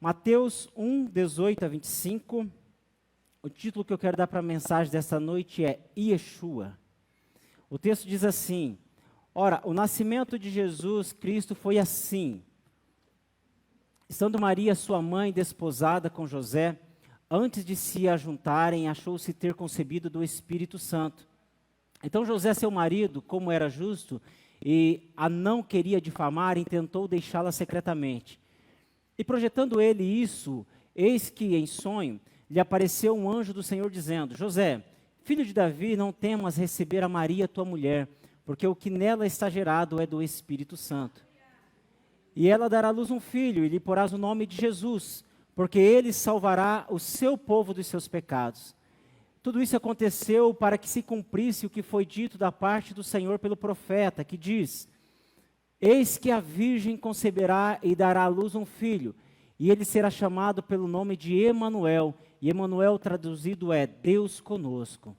Mateus 1, 18 a 25. O título que eu quero dar para a mensagem dessa noite é Yeshua. O texto diz assim: Ora, o nascimento de Jesus Cristo foi assim. Estando Maria, sua mãe, desposada com José, antes de se ajuntarem, achou-se ter concebido do Espírito Santo. Então José, seu marido, como era justo, e a não queria difamar, intentou deixá-la secretamente. E projetando ele isso, eis que em sonho lhe apareceu um anjo do Senhor dizendo: José, filho de Davi, não temas receber a Maria, tua mulher, porque o que nela está gerado é do Espírito Santo. E ela dará à luz um filho, e lhe porás o nome de Jesus, porque ele salvará o seu povo dos seus pecados. Tudo isso aconteceu para que se cumprisse o que foi dito da parte do Senhor pelo profeta, que diz: Eis que a virgem conceberá e dará à luz um filho, e ele será chamado pelo nome de Emanuel, e Emanuel traduzido é Deus conosco.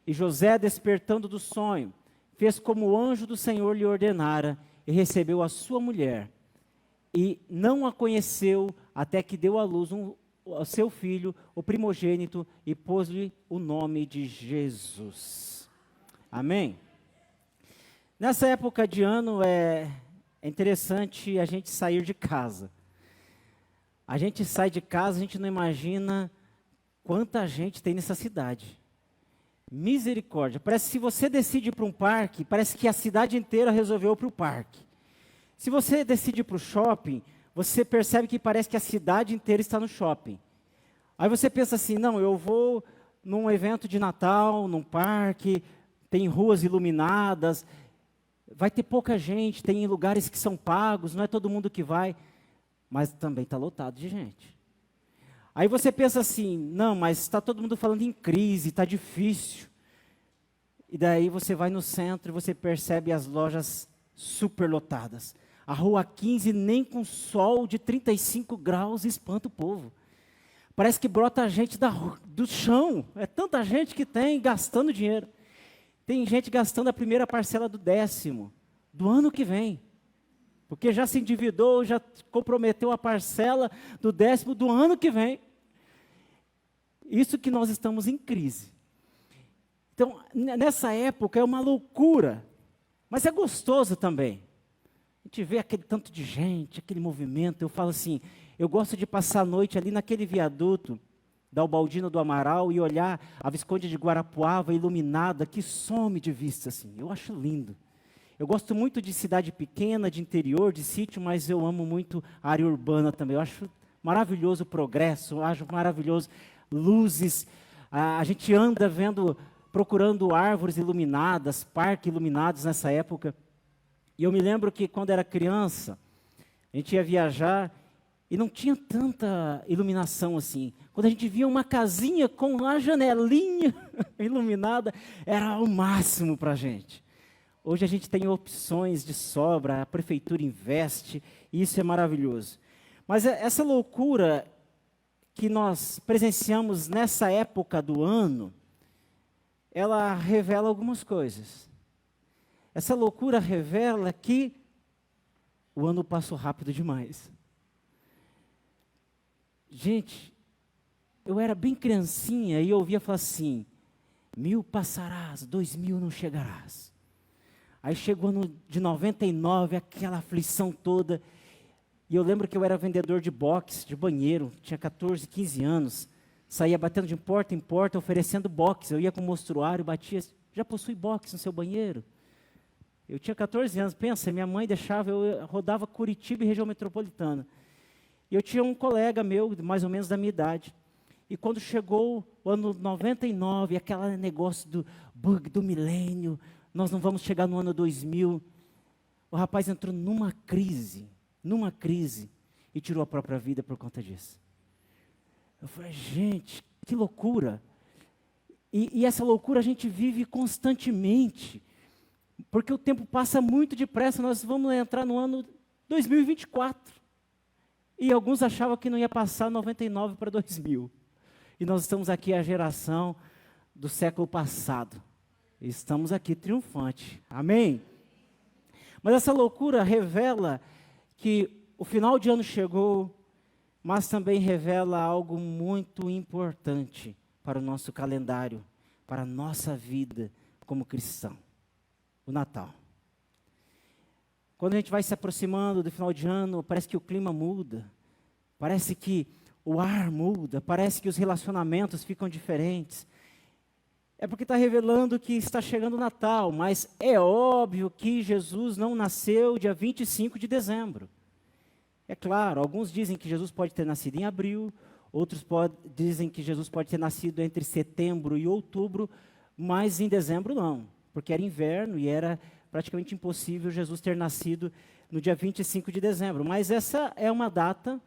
E José, despertando do sonho, fez como o anjo do Senhor lhe ordenara, e recebeu a sua mulher, e não a conheceu até que deu à luz ao seu filho, o primogênito, e pôs-lhe o nome de Jesus. Amém? Nessa época de ano é interessante a gente sair de casa. A gente sai de casa, a gente não imagina quanta gente tem nessa cidade. Misericórdia. Parece que se você decide ir para um parque, parece que a cidade inteira resolveu ir para o parque. Se você decide ir para o shopping, você percebe que parece que a cidade inteira está no shopping. Aí você pensa assim, não, eu vou num evento de Natal, num parque, tem ruas iluminadas, vai ter pouca gente, tem lugares que são pagos, não é todo mundo que vai, mas também está lotado de gente. Aí você pensa assim, não, mas está todo mundo falando em crise, está difícil. E daí você vai no centro e você percebe as lojas superlotadas. A rua 15 nem com sol de 35 graus espanta o povo. Parece que brota gente do chão. É tanta gente que tem gastando dinheiro. Tem gente gastando a primeira parcela do 10º do ano que vem. Porque já se endividou, já comprometeu a parcela do 10º do ano que vem. Isso que nós estamos em crise. Então, nessa época é uma loucura. Mas é gostoso também. A gente vê aquele tanto de gente, aquele movimento. Eu falo assim, eu gosto de passar a noite ali naquele viaduto da Ubaldino do Amaral e olhar a Visconde de Guarapuava iluminada, que some de vista assim. Eu acho lindo. Eu gosto muito de cidade pequena, de interior, de sítio, mas eu amo muito a área urbana também. Eu acho maravilhoso o progresso, eu acho maravilhoso luzes. A gente anda procurando árvores iluminadas, parques iluminados nessa época. E eu me lembro que quando era criança, a gente ia viajar e não tinha tanta iluminação assim. Quando a gente via uma casinha com uma janelinha iluminada, era o máximo para a gente. Hoje a gente tem opções de sobra, a prefeitura investe, e isso é maravilhoso. Mas essa loucura que nós presenciamos nessa época do ano, ela revela algumas coisas. Essa loucura revela que o ano passou rápido demais. Gente, eu era bem criancinha e eu ouvia falar assim, 1000 passarás, 2000 não chegarás. Aí chegou no de 99, aquela aflição toda. E eu lembro que eu era vendedor de boxe, de banheiro, tinha 14, 15 anos. Saía batendo de porta em porta, oferecendo boxe. Eu ia com o mostruário, batia, já possui boxe no seu banheiro? Eu tinha 14 anos, pensa, minha mãe deixava, eu rodava Curitiba e região metropolitana. E eu tinha um colega meu, mais ou menos da minha idade. E quando chegou o ano 99, aquele negócio do bug do milênio, nós não vamos chegar no ano 2000. O rapaz entrou numa crise, e tirou a própria vida por conta disso. Eu falei, gente, que loucura. E essa loucura a gente vive constantemente, porque o tempo passa muito depressa, nós vamos entrar no ano 2024. E alguns achavam que não ia passar 99 para 2000. E nós estamos aqui, a geração do século passado. Estamos aqui triunfante. Amém? Mas essa loucura revela que o final de ano chegou, mas também revela algo muito importante para o nosso calendário, para a nossa vida como cristão: o Natal. Quando a gente vai se aproximando do final de ano, parece que o clima muda, parece que o ar muda, parece que os relacionamentos ficam diferentes. É porque está revelando que está chegando o Natal, mas é óbvio que Jesus não nasceu dia 25 de dezembro. É claro, alguns dizem que Jesus pode ter nascido em abril, outros dizem que Jesus pode ter nascido entre setembro e outubro, mas em dezembro não, porque era inverno e era praticamente impossível Jesus ter nascido no dia 25 de dezembro. Mas essa é uma data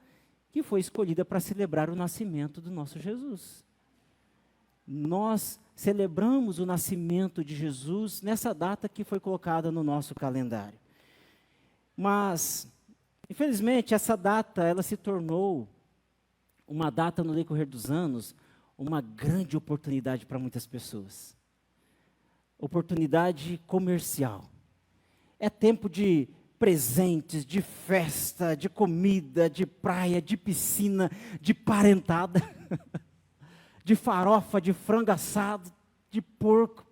que foi escolhida para celebrar o nascimento do nosso Jesus. Nós celebramos o nascimento de Jesus nessa data que foi colocada no nosso calendário. Mas, infelizmente, essa data, ela se tornou uma data no decorrer dos anos, uma grande oportunidade para muitas pessoas. Oportunidade comercial. É tempo de presentes, de festa, de comida, de praia, de piscina, de parentada, de farofa, de frango assado, de porco.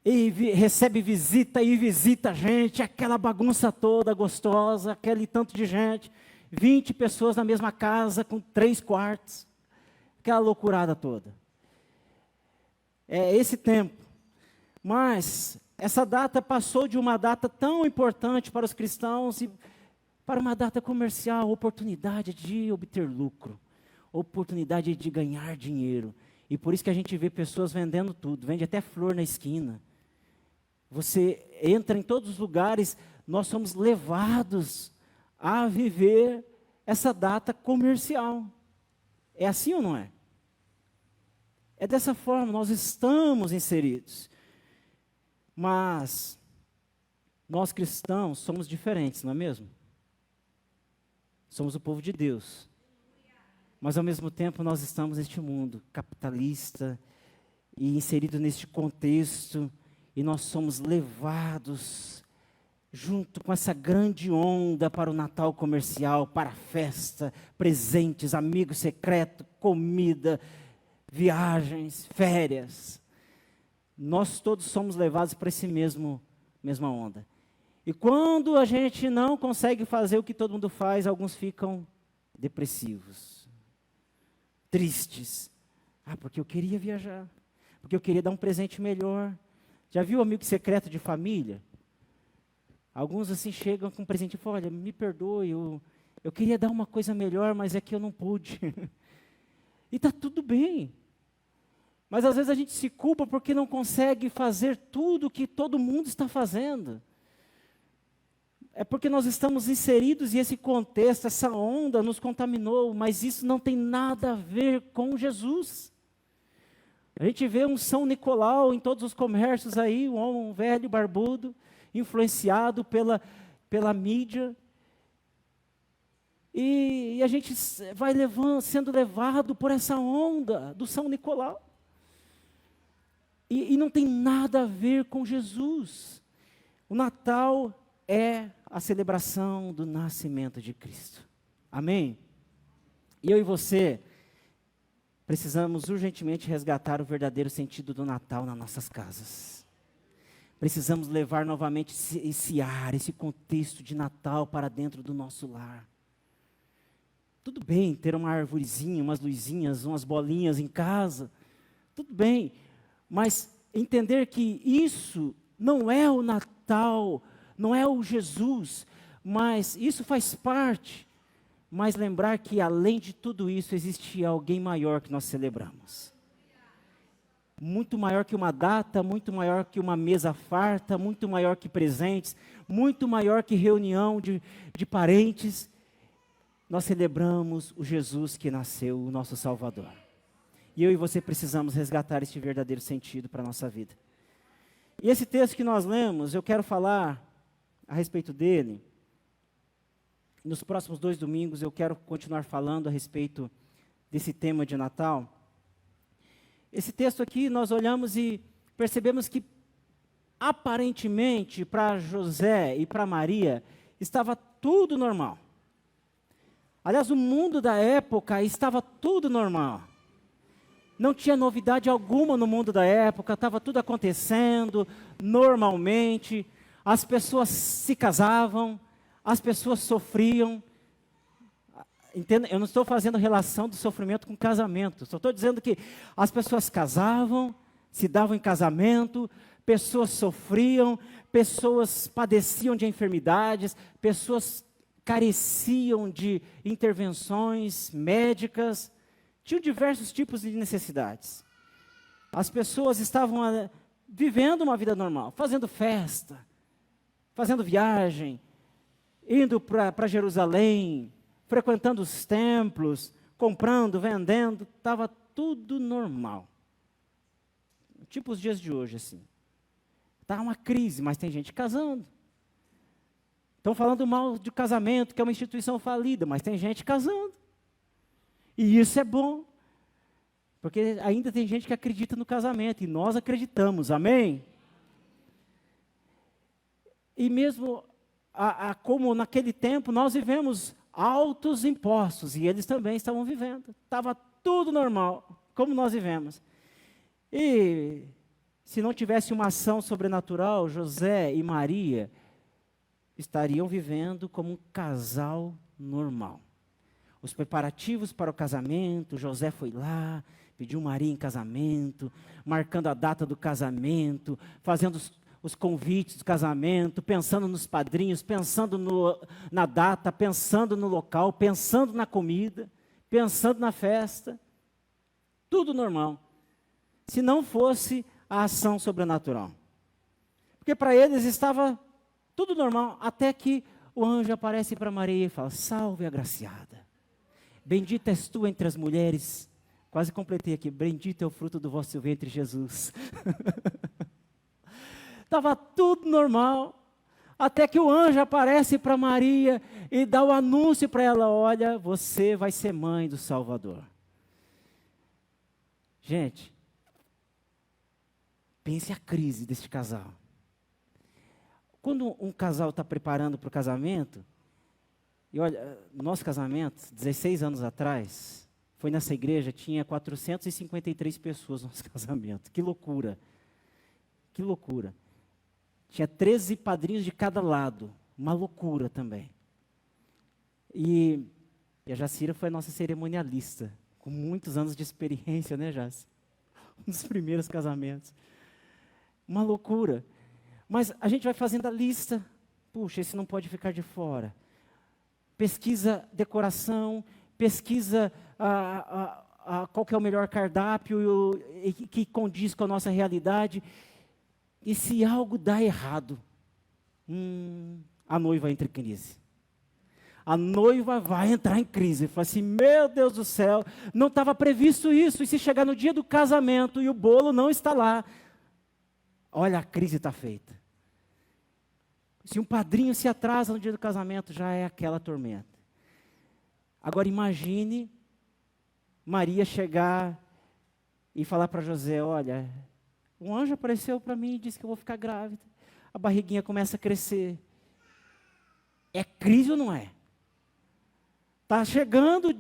E recebe visita e visita gente, aquela bagunça toda gostosa, aquele tanto de gente, 20 pessoas na mesma casa com 3 quartos, aquela loucurada toda. É esse tempo. Mas essa data passou de uma data tão importante para os cristãos e para uma data comercial, oportunidade de obter lucro, oportunidade de ganhar dinheiro. E por isso que a gente vê pessoas vendendo tudo, vende até flor na esquina. Você entra em todos os lugares, nós somos levados a viver essa data comercial. É assim ou não é? É dessa forma, nós estamos inseridos. Mas nós cristãos somos diferentes, não é mesmo? Somos o povo de Deus. Mas ao mesmo tempo nós estamos neste mundo capitalista e inserido neste contexto, e nós somos levados junto com essa grande onda para o Natal comercial, para a festa, presentes, amigos secretos, comida, viagens, férias. Nós todos somos levados para esse mesma onda. E quando a gente não consegue fazer o que todo mundo faz, alguns ficam depressivos, tristes. Porque eu queria viajar, porque eu queria dar um presente melhor. Já viu o amigo secreto de família? Alguns assim chegam com um presente e falam: olha, me perdoe, eu queria dar uma coisa melhor, mas é que eu não pude. E está tudo bem. Mas às vezes a gente se culpa porque não consegue fazer tudo o que todo mundo está fazendo. É porque nós estamos inseridos e esse contexto, essa onda nos contaminou, mas isso não tem nada a ver com Jesus. A gente vê um São Nicolau em todos os comércios aí, um homem velho, barbudo, influenciado pela mídia. E a gente vai sendo levado por essa onda do São Nicolau. E não tem nada a ver com Jesus. O Natal é a celebração do nascimento de Cristo. Amém? E eu e você precisamos urgentemente resgatar o verdadeiro sentido do Natal nas nossas casas. Precisamos levar novamente esse ar, esse contexto de Natal para dentro do nosso lar. Tudo bem ter uma arvorezinha, umas luzinhas, umas bolinhas em casa. Tudo bem, mas entender que isso não é o Natal, não é o Jesus, mas isso faz parte. Mas lembrar que além de tudo isso, existe alguém maior que nós celebramos. Muito maior que uma data, muito maior que uma mesa farta, muito maior que presentes, muito maior que reunião de parentes. Nós celebramos o Jesus que nasceu, o nosso Salvador. E eu e você precisamos resgatar este verdadeiro sentido para a nossa vida. E esse texto que nós lemos, eu quero falar a respeito dele. Nos próximos 2 domingos eu quero continuar falando a respeito desse tema de Natal. Esse texto aqui nós olhamos e percebemos que aparentemente para José e para Maria estava tudo normal. Aliás, o mundo da época estava tudo normal. Não tinha novidade alguma no mundo da época, estava tudo acontecendo normalmente. As pessoas se casavam, as pessoas sofriam. Entenda, eu não estou fazendo relação do sofrimento com casamento, só estou dizendo que as pessoas casavam, se davam em casamento, pessoas sofriam, pessoas padeciam de enfermidades, pessoas careciam de intervenções médicas, tinham diversos tipos de necessidades. As pessoas estavam vivendo uma vida normal, fazendo festa, fazendo viagem, indo para Jerusalém, frequentando os templos, comprando, vendendo, estava tudo normal. Tipo os dias de hoje, assim. Está uma crise, mas tem gente casando. Estão falando mal de casamento, que é uma instituição falida, mas tem gente casando. E isso é bom, porque ainda tem gente que acredita no casamento, e nós acreditamos, amém? E mesmo como naquele tempo nós vivemos altos impostos, e eles também estavam vivendo. Estava tudo normal, como nós vivemos. E se não tivesse uma ação sobrenatural, José e Maria estariam vivendo como um casal normal. Os preparativos para o casamento, José foi lá, pediu Maria em casamento, marcando a data do casamento, fazendo os convites do casamento, pensando nos padrinhos, pensando na data, pensando no local, pensando na comida, pensando na festa. Tudo normal. Se não fosse a ação sobrenatural. Porque para eles estava tudo normal, até que o anjo aparece para Maria e fala: salve agraciada, bendita és tu entre as mulheres. Quase completei aqui: bendito é o fruto do vosso ventre, Jesus. Estava tudo normal, até que o anjo aparece para Maria e dá o anúncio para ela: olha, você vai ser mãe do Salvador. Gente, pense a crise deste casal. Quando um casal está preparando para o casamento, e olha, nosso casamento, 16 anos atrás, foi nessa igreja, tinha 453 pessoas no nosso casamento. Que loucura, que loucura. Tinha 13 padrinhos de cada lado, uma loucura também. E a Jacira foi a nossa cerimonialista, com muitos anos de experiência, né, Jaci? Um dos primeiros casamentos. Uma loucura. Mas a gente vai fazendo a lista. Puxa, esse não pode ficar de fora. Pesquisa decoração, pesquisa qual que é o melhor cardápio que condiz com a nossa realidade. E se algo dá errado, a noiva entra em crise. A noiva vai entrar em crise. Fala assim: meu Deus do céu, não estava previsto isso. E se chegar no dia do casamento e o bolo não está lá, olha, a crise está feita. Se um padrinho se atrasa no dia do casamento, já é aquela tormenta. Agora imagine Maria chegar e falar para José: olha, um anjo apareceu para mim e disse que eu vou ficar grávida. A barriguinha começa a crescer. É crise ou não é? Está chegando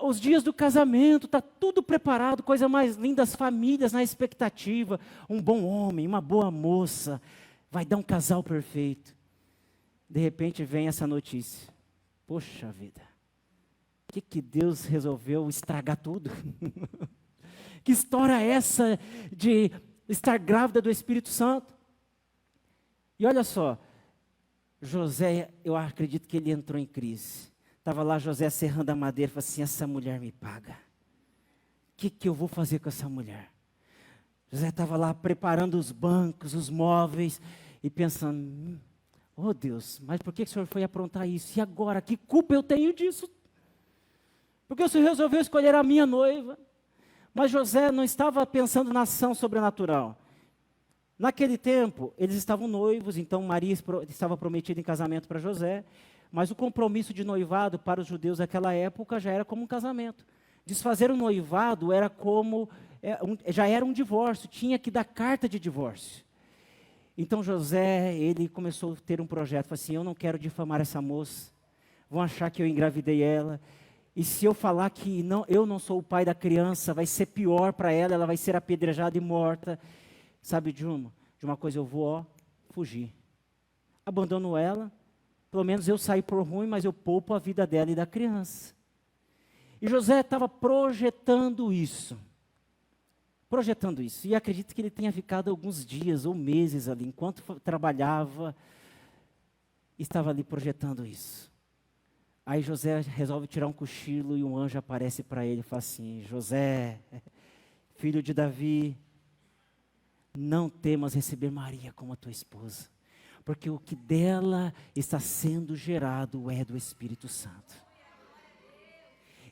os dias do casamento, está tudo preparado, coisa mais linda, as famílias na expectativa, um bom homem, uma boa moça, vai dar um casal perfeito. De repente vem essa notícia: poxa vida, que Deus resolveu estragar tudo? Que história é essa de estar grávida do Espírito Santo? E olha só, José, eu acredito que ele entrou em crise. Estava lá José serrando a madeira e falou assim: essa mulher me paga. O que eu vou fazer com essa mulher? José estava lá preparando os bancos, os móveis, e pensando: oh Deus, mas por que o Senhor foi aprontar isso? E agora, que culpa eu tenho disso? Porque o Senhor resolveu escolher a minha noiva. Mas José não estava pensando na ação sobrenatural. Naquele tempo, eles estavam noivos, então Maria estava prometida em casamento para José, mas o compromisso de noivado para os judeus daquela época já era como um casamento. Desfazer o noivado era já era um divórcio, tinha que dar carta de divórcio. Então José, ele começou a ter um projeto, falou assim: eu não quero difamar essa moça, vão achar que eu engravidei ela. E se eu falar que não, eu não sou o pai da criança, vai ser pior para ela, ela vai ser apedrejada e morta. Sabe de uma coisa, eu vou, fugir. Abandono ela, pelo menos eu saí por ruim, mas eu poupo a vida dela e da criança. E José estava projetando isso. E acredito que ele tenha ficado alguns dias ou meses ali, enquanto trabalhava, estava ali projetando isso. Aí José resolve tirar um cochilo e um anjo aparece para ele e fala assim: José, filho de Davi, não temas receber Maria como a tua esposa, porque o que dela está sendo gerado é do Espírito Santo.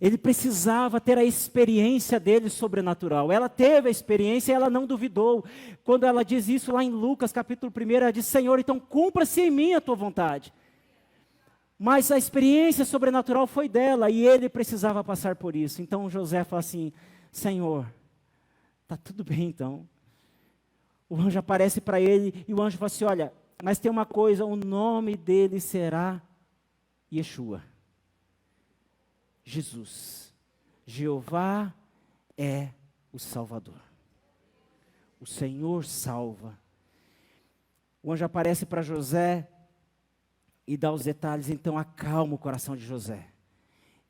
Ele precisava ter a experiência dele sobrenatural. Ela teve a experiência e ela não duvidou. Quando ela diz isso lá em Lucas capítulo 1, ela diz: Senhor, então cumpra-se em mim a tua vontade. Mas a experiência sobrenatural foi dela e ele precisava passar por isso. Então José fala assim: Senhor, está tudo bem então. O anjo aparece para ele e o anjo fala assim: olha, mas tem uma coisa, o nome dele será Yeshua. Jesus. Jeová é o Salvador. O Senhor salva. O anjo aparece para José e dá os detalhes, então acalma o coração de José.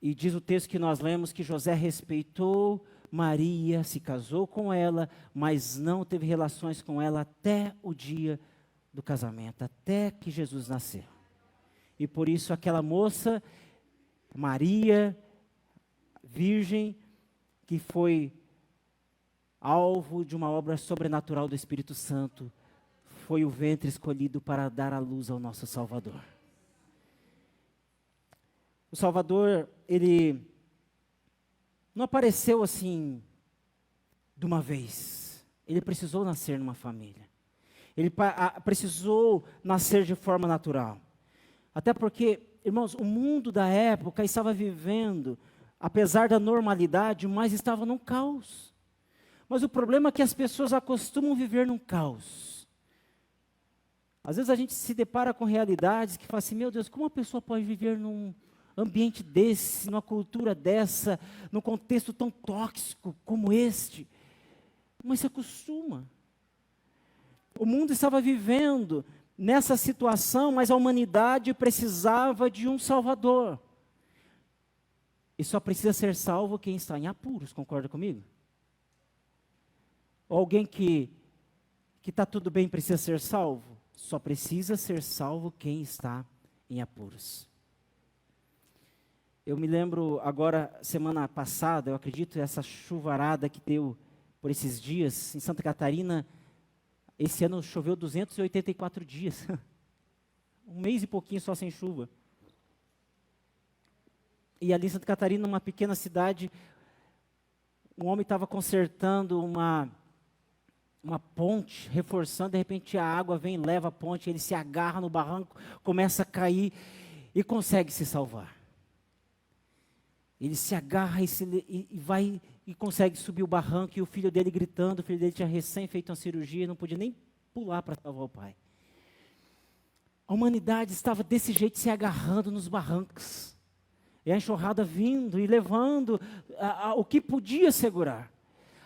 E diz o texto que nós lemos que José respeitou Maria, se casou com ela, mas não teve relações com ela até o dia do casamento, até que Jesus nasceu. E por isso aquela moça, Maria, virgem, que foi alvo de uma obra sobrenatural do Espírito Santo, foi o ventre escolhido para dar a luz ao nosso Salvador. O Salvador, ele não apareceu assim de uma vez. Ele precisou nascer numa família. Ele precisou nascer de forma natural. Até porque, irmãos, o mundo da época estava vivendo, apesar da normalidade, mas estava num caos. Mas o problema é que as pessoas acostumam viver num caos. Às vezes a gente se depara com realidades que fala assim: meu Deus, como uma pessoa pode viver num ambiente desse, numa cultura dessa, num contexto tão tóxico como este? Mas se acostuma. O mundo estava vivendo nessa situação, mas a humanidade precisava de um Salvador. E só precisa ser salvo quem está em apuros, concorda comigo? Ou alguém que está tudo bem precisa ser salvo? Só precisa ser salvo quem está em apuros. Eu me lembro agora, semana passada, eu acredito, essa chuvarada que deu por esses dias, em Santa Catarina, esse ano choveu 284 dias. Um mês e pouquinho só sem chuva. E ali em Santa Catarina, numa pequena cidade, um homem estava consertando uma ponte, reforçando, de repente a água vem, leva a ponte, ele se agarra no barranco, começa a cair e consegue se salvar. Ele se agarra e vai e consegue subir o barranco, e o filho dele gritando, o filho dele tinha recém feito uma cirurgia, não podia nem pular para salvar o pai. A humanidade estava desse jeito, se agarrando nos barrancos. E a enxurrada vindo e levando o que podia segurar.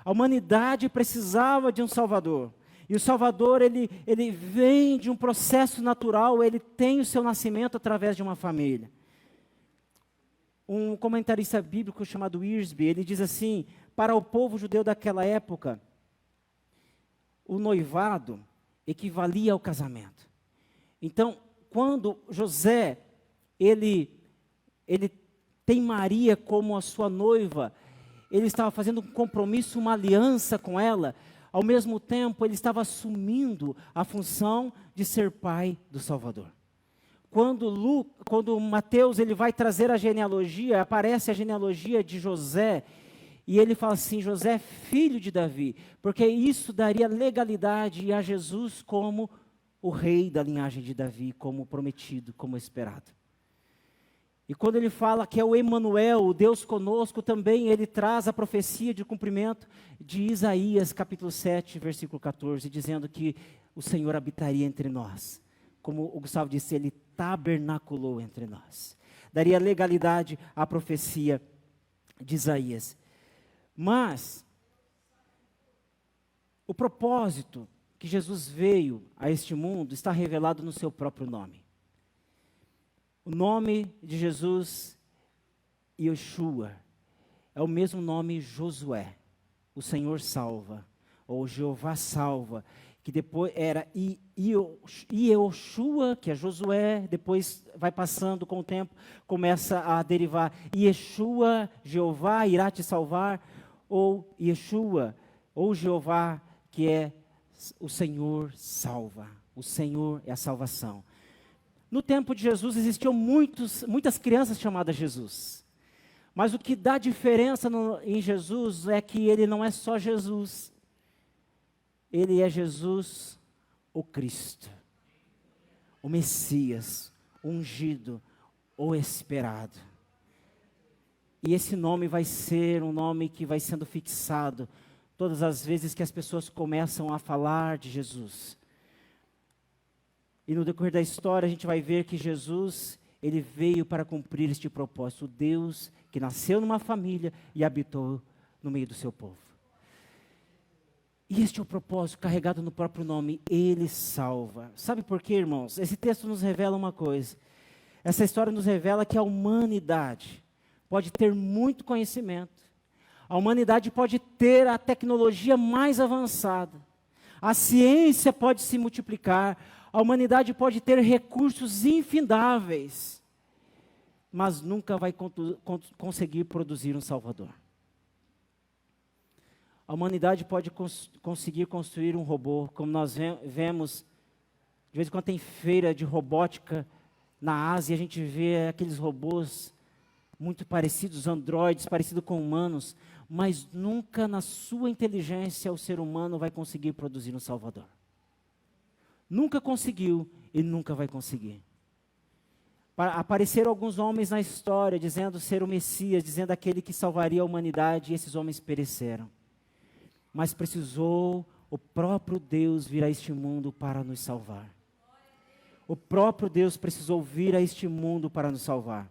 A humanidade precisava de um Salvador. E o Salvador, ele vem de um processo natural, ele tem o seu nascimento através de uma família. Um comentarista bíblico chamado Wiersbe, ele diz assim: para o povo judeu daquela época, o noivado equivalia ao casamento. Então, quando José, ele tem Maria como a sua noiva, ele estava fazendo um compromisso, uma aliança com ela, ao mesmo tempo ele estava assumindo a função de ser pai do Salvador. Quando Mateus ele vai trazer a genealogia, aparece a genealogia de José, e ele fala assim: José, filho de Davi, porque isso daria legalidade a Jesus como o rei da linhagem de Davi, como prometido, como esperado. E quando ele fala que é o Emanuel, o Deus conosco, também ele traz a profecia de cumprimento de Isaías, capítulo 7, versículo 14, dizendo que o Senhor habitaria entre nós. Como o Gustavo disse, ele tabernaculou entre nós. daria legalidade à profecia de Isaías. Mas o propósito que Jesus veio a este mundo está revelado no seu próprio nome. O nome de Jesus, Yeshua, é o mesmo nome Josué, o Senhor salva, ou Jeová salva, que depois era Yeshua, que é Josué, depois vai passando com o tempo, começa a derivar Yeshua, Jeová irá te salvar, ou Yeshua, ou Jeová, que é o Senhor salva, o Senhor é a salvação. No tempo de Jesus existiam muitas crianças chamadas Jesus, mas o que dá diferença em Jesus é que ele não é só Jesus, ele é Jesus, o Cristo, o Messias, o ungido, o esperado. E esse nome vai ser um nome que vai sendo fixado todas as vezes que as pessoas começam a falar de Jesus. E no decorrer da história a gente vai ver que Jesus, ele veio para cumprir este propósito. O Deus que nasceu numa família e habitou no meio do seu povo. E este é o propósito carregado no próprio nome, ele salva. Sabe por quê, irmãos? Esse texto nos revela uma coisa. Essa história nos revela que a humanidade pode ter muito conhecimento. A humanidade pode ter a tecnologia mais avançada. A ciência pode se multiplicar. A humanidade pode ter recursos infindáveis. Mas nunca vai conseguir produzir um Salvador. A humanidade pode conseguir construir um robô, como nós vemos, de vez em quando tem feira de robótica na Ásia, a gente vê aqueles robôs muito parecidos, androides, parecidos com humanos, mas nunca na sua inteligência o ser humano vai conseguir produzir um Salvador. Nunca conseguiu e nunca vai conseguir. Apareceram alguns homens na história dizendo ser o Messias, dizendo aquele que salvaria a humanidade, e esses homens pereceram. Mas precisou o próprio Deus vir a este mundo para nos salvar. O próprio Deus precisou vir a este mundo para nos salvar.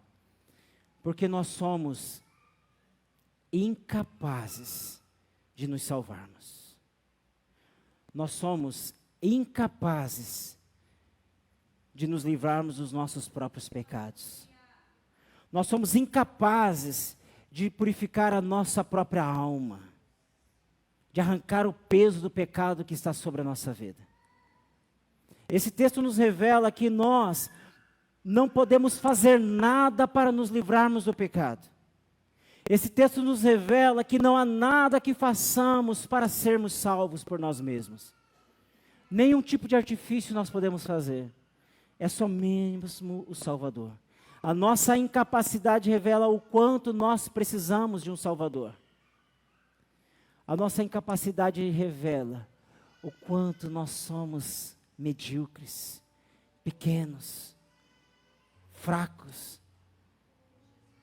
Porque nós somos incapazes de nos salvarmos. Nós somos incapazes de nos livrarmos dos nossos próprios pecados. Nós somos incapazes de purificar a nossa própria alma, de arrancar o peso do pecado que está sobre a nossa vida. Esse texto nos revela que nós não podemos fazer nada para nos livrarmos do pecado. Esse texto nos revela que não há nada que façamos para sermos salvos por nós mesmos. Nenhum tipo de artifício nós podemos fazer. É só mesmo o Salvador. A nossa incapacidade revela o quanto nós precisamos de um Salvador. A nossa incapacidade revela o quanto nós somos medíocres, pequenos, fracos,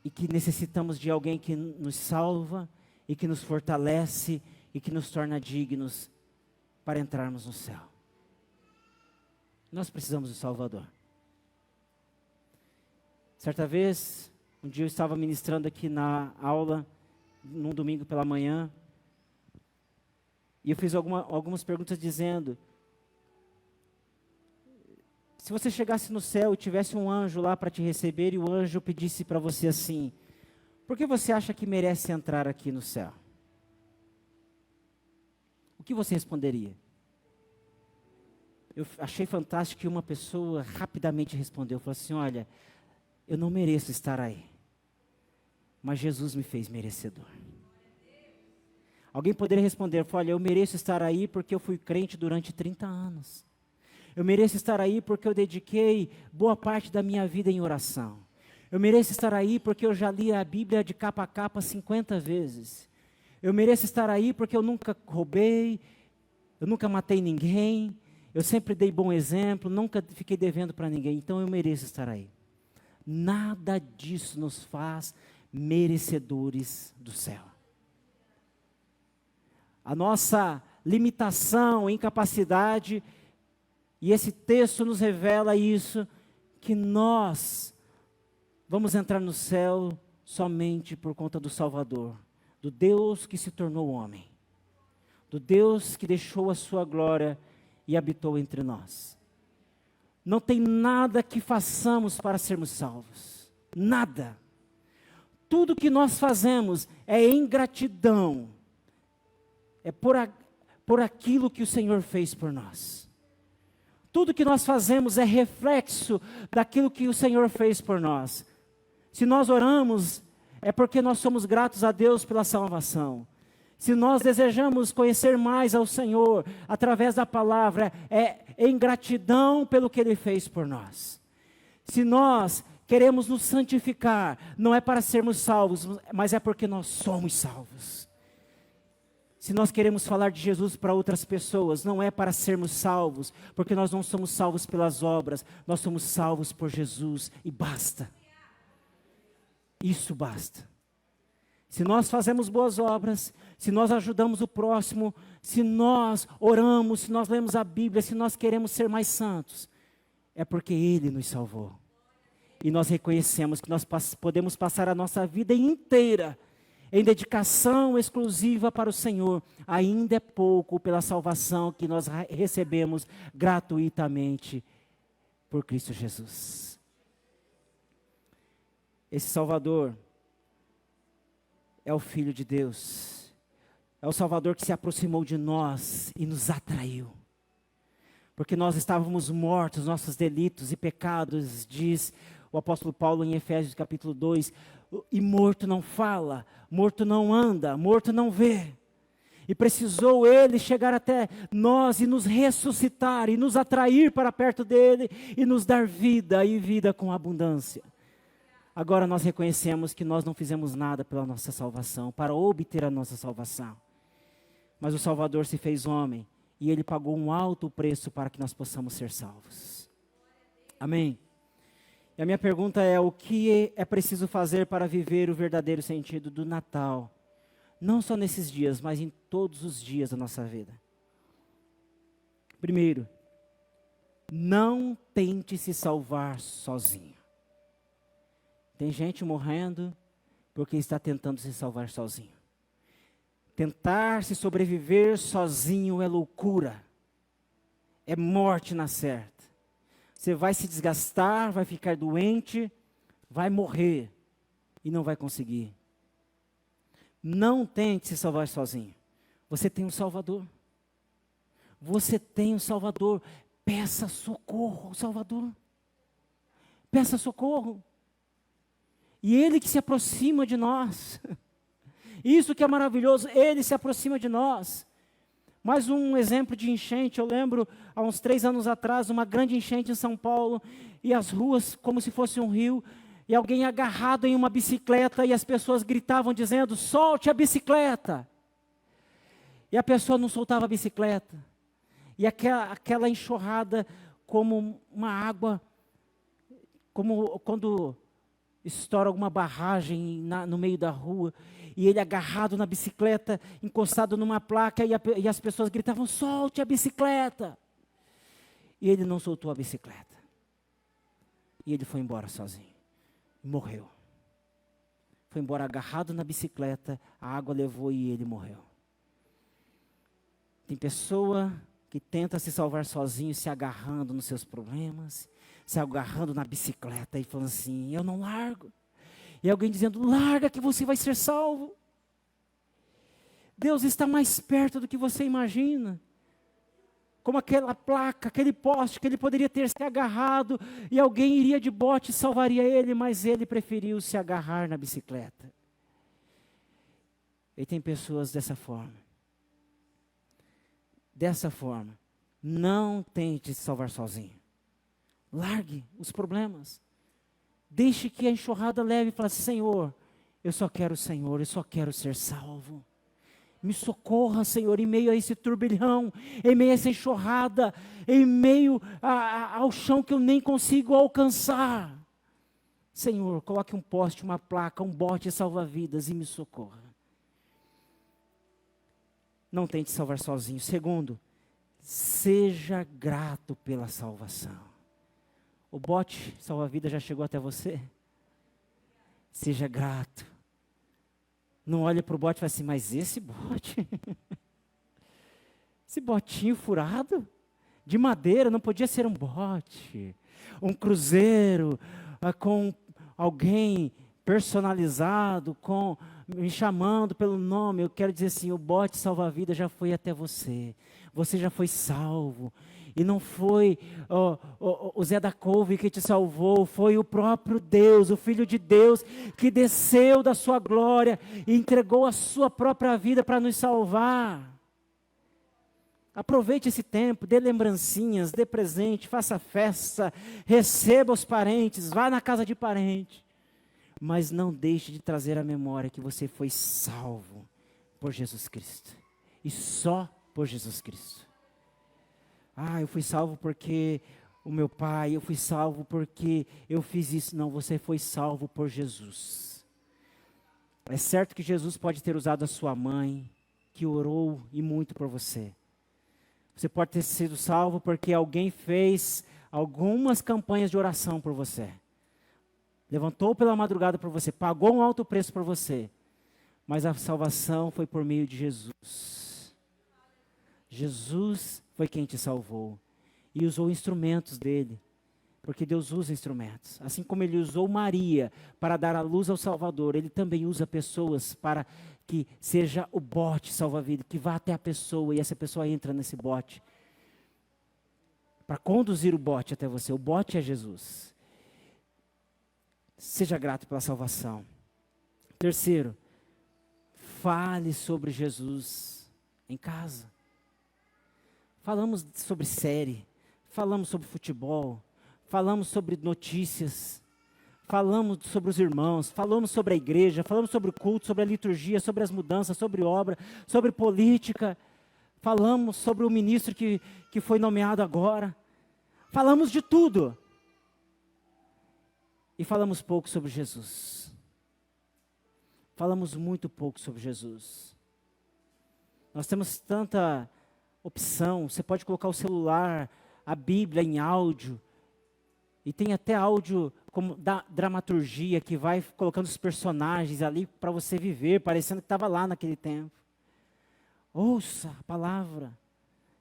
e que necessitamos de alguém que nos salva, e que nos fortalece, e que nos torna dignos para entrarmos no céu. Nós precisamos do Salvador. Certa vez, um dia eu estava ministrando aqui na aula, num domingo pela manhã, e eu fiz algumas perguntas dizendo: se você chegasse no céu e tivesse um anjo lá para te receber, e o anjo pedisse para você assim: por que você acha que merece entrar aqui no céu? O que você responderia? Eu achei fantástico que uma pessoa rapidamente respondeu, falou assim: olha, eu não mereço estar aí, mas Jesus me fez merecedor. Alguém poderia responder, olha, eu mereço estar aí porque eu fui crente durante 30 anos. Eu mereço estar aí porque eu dediquei boa parte da minha vida em oração. Eu mereço estar aí porque eu já li a Bíblia de capa a capa 50 vezes. Eu mereço estar aí porque eu nunca roubei, eu nunca matei ninguém, eu sempre dei bom exemplo, nunca fiquei devendo para ninguém, então eu mereço estar aí. Nada disso nos faz merecedores do céu. A nossa limitação, incapacidade, e esse texto nos revela isso, que nós vamos entrar no céu somente por conta do Salvador, do Deus que se tornou homem, do Deus que deixou a sua glória e habitou entre nós. Não tem nada que façamos para sermos salvos, nada. Tudo que nós fazemos é em gratidão, é por aquilo que o Senhor fez por nós. Tudo que nós fazemos é reflexo daquilo que o Senhor fez por nós. Se nós oramos, é porque nós somos gratos a Deus pela salvação. Se nós desejamos conhecer mais ao Senhor através da palavra, é em gratidão pelo que Ele fez por nós. Se nós queremos nos santificar, não é para sermos salvos, mas é porque nós somos salvos. Se nós queremos falar de Jesus para outras pessoas, não é para sermos salvos, porque nós não somos salvos pelas obras, nós somos salvos por Jesus e basta. Isso basta. Se nós fazemos boas obras, se nós ajudamos o próximo, se nós oramos, se nós lemos a Bíblia, se nós queremos ser mais santos, é porque Ele nos salvou. E nós reconhecemos que nós podemos passar a nossa vida inteira em dedicação exclusiva para o Senhor. Ainda é pouco pela salvação que nós recebemos gratuitamente por Cristo Jesus. Esse Salvador é o Filho de Deus. É o Salvador que se aproximou de nós e nos atraiu. Porque nós estávamos mortos, nossos delitos e pecados, diz o apóstolo Paulo em Efésios capítulo 2, e morto não fala, morto não anda, morto não vê. E precisou Ele chegar até nós e nos ressuscitar, e nos atrair para perto dEle, e nos dar vida, e vida com abundância. Agora nós reconhecemos que nós não fizemos nada pela nossa salvação, para obter a nossa salvação. Mas o Salvador se fez homem, e Ele pagou um alto preço para que nós possamos ser salvos. Amém? E a minha pergunta é, o que é preciso fazer para viver o verdadeiro sentido do Natal? Não só nesses dias, mas em todos os dias da nossa vida. Primeiro, não tente se salvar sozinho. Tem gente morrendo porque está tentando se salvar sozinho. Tentar se sobreviver sozinho é loucura. É morte na certa. Você vai se desgastar, vai ficar doente, vai morrer e não vai conseguir. Não tente se salvar sozinho. Você tem um Salvador. Você tem um Salvador. Peça socorro ao Salvador. Peça socorro. E Ele que se aproxima de nós. Isso que é maravilhoso, Ele se aproxima de nós. Mais um exemplo de enchente, eu lembro, há uns 3 anos atrás, uma grande enchente em São Paulo, e as ruas como se fosse um rio, e alguém agarrado em uma bicicleta, e as pessoas gritavam dizendo, solte a bicicleta. E a pessoa não soltava a bicicleta. E aquela enxurrada como uma água, como quando estoura alguma barragem no meio da rua, e ele agarrado na bicicleta, encostado numa placa, e as pessoas gritavam, solte a bicicleta. E ele não soltou a bicicleta. E ele foi embora sozinho. Morreu. Foi embora agarrado na bicicleta, a água levou e ele morreu. Tem pessoa que tenta se salvar sozinho, se agarrando nos seus problemas, se agarrando na bicicleta e falando assim, eu não largo. E alguém dizendo, larga que você vai ser salvo. Deus está mais perto do que você imagina. Como aquela placa, aquele poste que ele poderia ter se agarrado e alguém iria de bote e salvaria ele, mas ele preferiu se agarrar na bicicleta. E tem pessoas dessa forma. Dessa forma, não tente se salvar sozinho. Largue os problemas. Deixe que a enxurrada leve e fale, Senhor, eu só quero o Senhor, eu só quero ser salvo. Me socorra, Senhor, em meio a esse turbilhão, em meio a essa enxurrada, em meio ao chão que eu nem consigo alcançar. Senhor, coloque um poste, uma placa, um bote salva-vidas e me socorra. Não tente salvar sozinho. Segundo, seja grato pela salvação. O bote salva-vida já chegou até você? Seja grato. Não olhe para o bote e fale assim, mas esse bote, esse botinho furado, de madeira, não podia ser um bote. Um cruzeiro, com alguém personalizado, me chamando pelo nome. Eu quero dizer assim, o bote salva-vida já foi até você. Você já foi salvo. E não foi o Zé da Couve que te salvou, foi o próprio Deus, o Filho de Deus, que desceu da sua glória e entregou a sua própria vida para nos salvar. Aproveite esse tempo, dê lembrancinhas, dê presente, faça festa, receba os parentes, vá na casa de parente. Mas não deixe de trazer à memória que você foi salvo por Jesus Cristo. E só por Jesus Cristo. Eu fui salvo porque o meu pai, eu fui salvo porque eu fiz isso. Não, você foi salvo por Jesus. É certo que Jesus pode ter usado a sua mãe, que orou e muito por você. Você pode ter sido salvo porque alguém fez algumas campanhas de oração por você. Levantou pela madrugada por você, pagou um alto preço por você. Mas a salvação foi por meio de Jesus. Jesus foi quem te salvou. E usou instrumentos dele. Porque Deus usa instrumentos. Assim como ele usou Maria para dar a luz ao Salvador, ele também usa pessoas para que seja o bote salva-vida, que vá até a pessoa e essa pessoa entra nesse bote. Para conduzir o bote até você. O bote é Jesus. Seja grato pela salvação. Terceiro, fale sobre Jesus em casa. Falamos sobre série, falamos sobre futebol, falamos sobre notícias, falamos sobre os irmãos, falamos sobre a igreja, falamos sobre o culto, sobre a liturgia, sobre as mudanças, sobre obra, sobre política, falamos sobre o ministro que foi nomeado agora, falamos de tudo. E falamos pouco sobre Jesus. Falamos muito pouco sobre Jesus. Nós temos tanta opção, você pode colocar o celular, a Bíblia em áudio, e tem até áudio como da dramaturgia, que vai colocando os personagens ali para você viver, parecendo que estava lá naquele tempo. Ouça a palavra,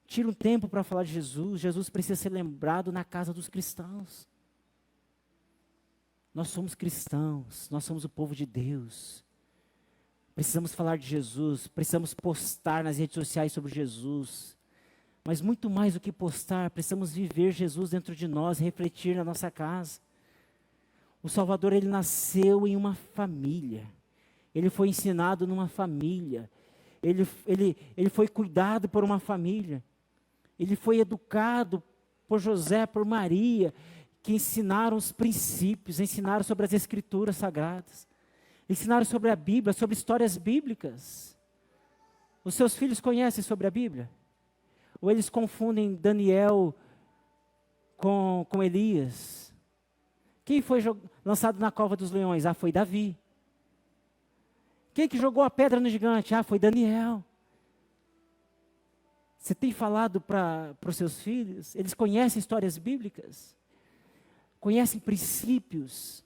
tira um tempo para falar de Jesus. Jesus precisa ser lembrado na casa dos cristãos. Nós somos cristãos, nós somos o povo de Deus. Precisamos falar de Jesus, precisamos postar nas redes sociais sobre Jesus. Mas muito mais do que postar, precisamos viver Jesus dentro de nós, refletir na nossa casa. O Salvador, ele nasceu em uma família. Ele foi ensinado numa família. Ele foi cuidado por uma família. Ele foi educado por José, por Maria, que ensinaram os princípios, ensinaram sobre as Escrituras Sagradas. Ensinaram sobre a Bíblia, sobre histórias bíblicas. Os seus filhos conhecem sobre a Bíblia? Ou eles confundem Daniel com Elias? Quem foi lançado na cova dos leões? Foi Davi. Quem que jogou a pedra no gigante? Foi Daniel. Você tem falado para os seus filhos? Eles conhecem histórias bíblicas? Conhecem princípios?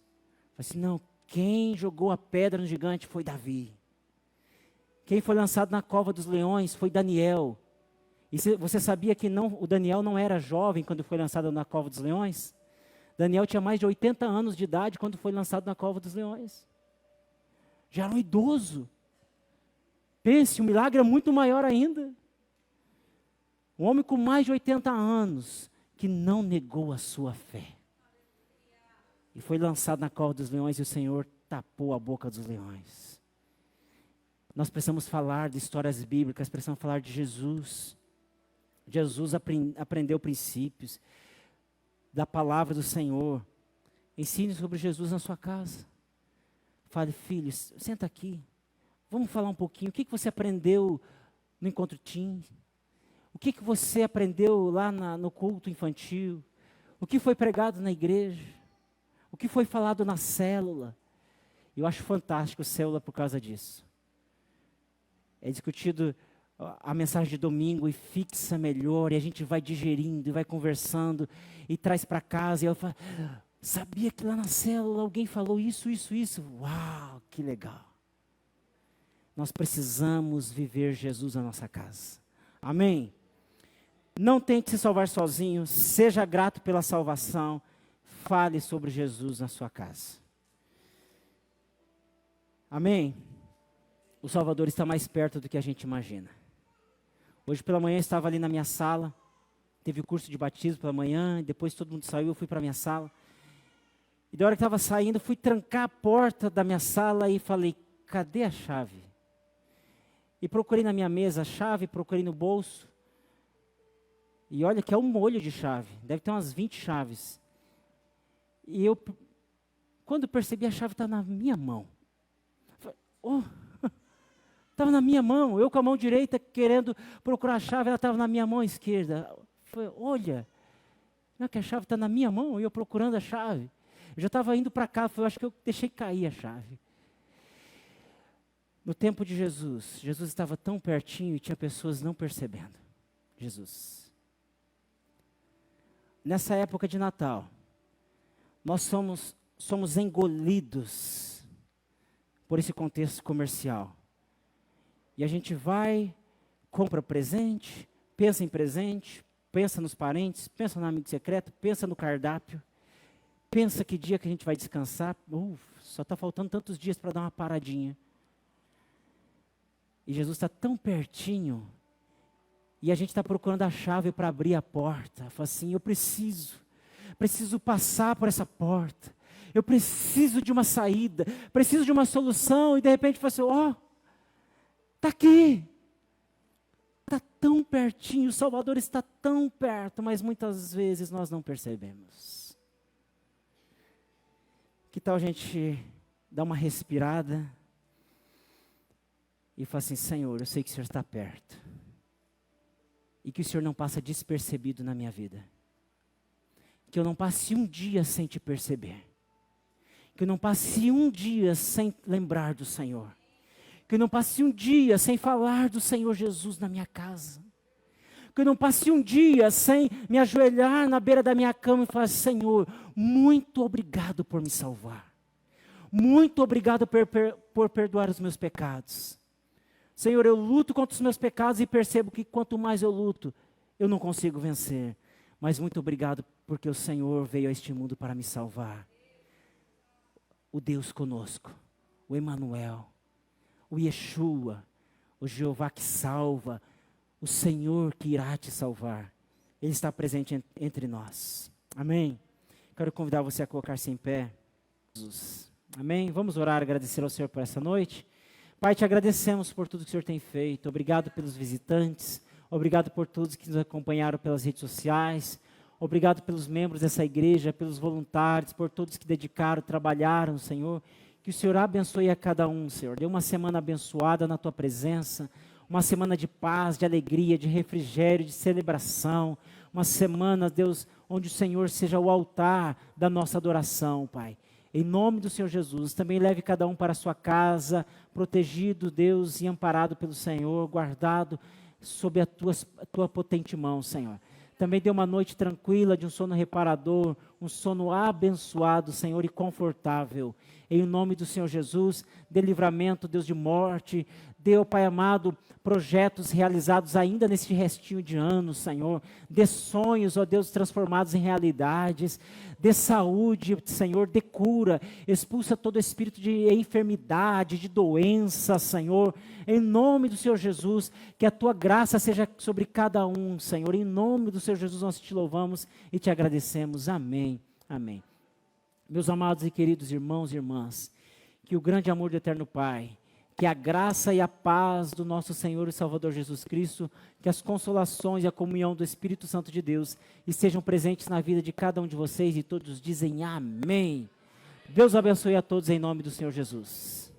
Assim, não, quem jogou a pedra no gigante foi Davi. Quem foi lançado na cova dos leões foi Daniel. E você sabia que o Daniel não era jovem quando foi lançado na cova dos leões? Daniel tinha mais de 80 anos de idade quando foi lançado na cova dos leões. Já era um idoso. Pense, o milagre é muito maior ainda. Um homem com mais de 80 anos que não negou a sua fé. E foi lançado na cova dos leões e o Senhor tapou a boca dos leões. Nós precisamos falar de histórias bíblicas, precisamos falar de Jesus. Jesus aprendeu princípios da palavra do Senhor. Ensine sobre Jesus na sua casa. Fale, filhos, senta aqui. Vamos falar um pouquinho. O que você aprendeu no encontro teen? O que você aprendeu lá no culto infantil? O que foi pregado na igreja? O que foi falado na célula? Eu acho fantástico a célula por causa disso. É discutido a mensagem de domingo e fixa melhor, e a gente vai digerindo, e vai conversando, e traz para casa, e eu falo, Sabia que lá na célula alguém falou isso. Uau, que legal. Nós precisamos viver Jesus na nossa casa. Amém? Não tente se salvar sozinho, seja grato pela salvação, fale sobre Jesus na sua casa. Amém? O Salvador está mais perto do que a gente imagina. Hoje pela manhã eu estava ali na minha sala, teve o curso de batismo pela manhã, depois todo mundo saiu, eu fui para a minha sala. E da hora que estava saindo, fui trancar a porta da minha sala e falei, cadê a chave? E procurei na minha mesa a chave, procurei no bolso. E olha que é um molho de chave, deve ter umas 20 chaves. E eu, quando percebi, a chave estava na minha mão. Estava na minha mão, eu com a mão direita querendo procurar a chave, ela estava na minha mão esquerda. Falei, olha, não é que a chave está na minha mão e eu procurando a chave. Eu já estava indo para cá, eu acho que eu deixei cair a chave. No tempo de Jesus, Jesus estava tão pertinho e tinha pessoas não percebendo. Jesus. Nessa época de Natal, nós somos engolidos por esse contexto comercial. E a gente vai, compra presente, pensa em presente, pensa nos parentes, pensa no amigo secreto, pensa no cardápio, pensa que dia que a gente vai descansar. Só está faltando tantos dias para dar uma paradinha. E Jesus está tão pertinho, e a gente está procurando a chave para abrir a porta. Fala assim, eu preciso passar por essa porta. Eu preciso de uma saída, preciso de uma solução. E de repente fala assim, está aqui. Está tão pertinho, o Salvador está tão perto, mas muitas vezes nós não percebemos. Que tal a gente dar uma respirada e falar assim, Senhor, eu sei que o Senhor está perto. E que o Senhor não passa despercebido na minha vida. Que eu não passe um dia sem te perceber. Que eu não passe um dia sem lembrar do Senhor. Que eu não passe um dia sem falar do Senhor Jesus na minha casa. Que eu não passe um dia sem me ajoelhar na beira da minha cama e falar, Senhor, muito obrigado por me salvar. Muito obrigado por perdoar os meus pecados. Senhor, eu luto contra os meus pecados e percebo que quanto mais eu luto, eu não consigo vencer. Mas muito obrigado porque o Senhor veio a este mundo para me salvar. O Deus conosco, o Emanuel, o Yeshua, o Jeová que salva, o Senhor que irá te salvar. Ele está presente entre nós. Amém? Quero convidar você a colocar-se em pé. Jesus. Amém? Vamos orar, agradecer ao Senhor por essa noite. Pai, te agradecemos por tudo que o Senhor tem feito. Obrigado pelos visitantes. Obrigado por todos que nos acompanharam pelas redes sociais. Obrigado pelos membros dessa igreja, pelos voluntários, por todos que dedicaram, trabalharam, Senhor. Que o Senhor abençoe a cada um, Senhor. Dê uma semana abençoada na Tua presença. Uma semana de paz, de alegria, de refrigério, de celebração. Uma semana, Deus, onde o Senhor seja o altar da nossa adoração, Pai. Em nome do Senhor Jesus, também leve cada um para a sua casa, protegido, Deus, e amparado pelo Senhor, guardado sob a tua potente mão, Senhor. Também dê uma noite tranquila, de um sono reparador, um sono abençoado, Senhor, e confortável. Em nome do Senhor Jesus, dê livramento, Deus, de morte. Dê, ó Pai amado, projetos realizados ainda neste restinho de ano, Senhor. Dê sonhos, ó Deus, transformados em realidades. Dê saúde, Senhor, dê cura. Expulsa todo espírito de enfermidade, de doença, Senhor. Em nome do Senhor Jesus, que a Tua graça seja sobre cada um, Senhor. Em nome do Senhor Jesus, nós te louvamos e te agradecemos. Amém. Amém. Meus amados e queridos irmãos e irmãs, que o grande amor do Eterno Pai, que a graça e a paz do nosso Senhor e Salvador Jesus Cristo, que as consolações e a comunhão do Espírito Santo de Deus estejam presentes na vida de cada um de vocês, e todos dizem amém. Deus abençoe a todos em nome do Senhor Jesus.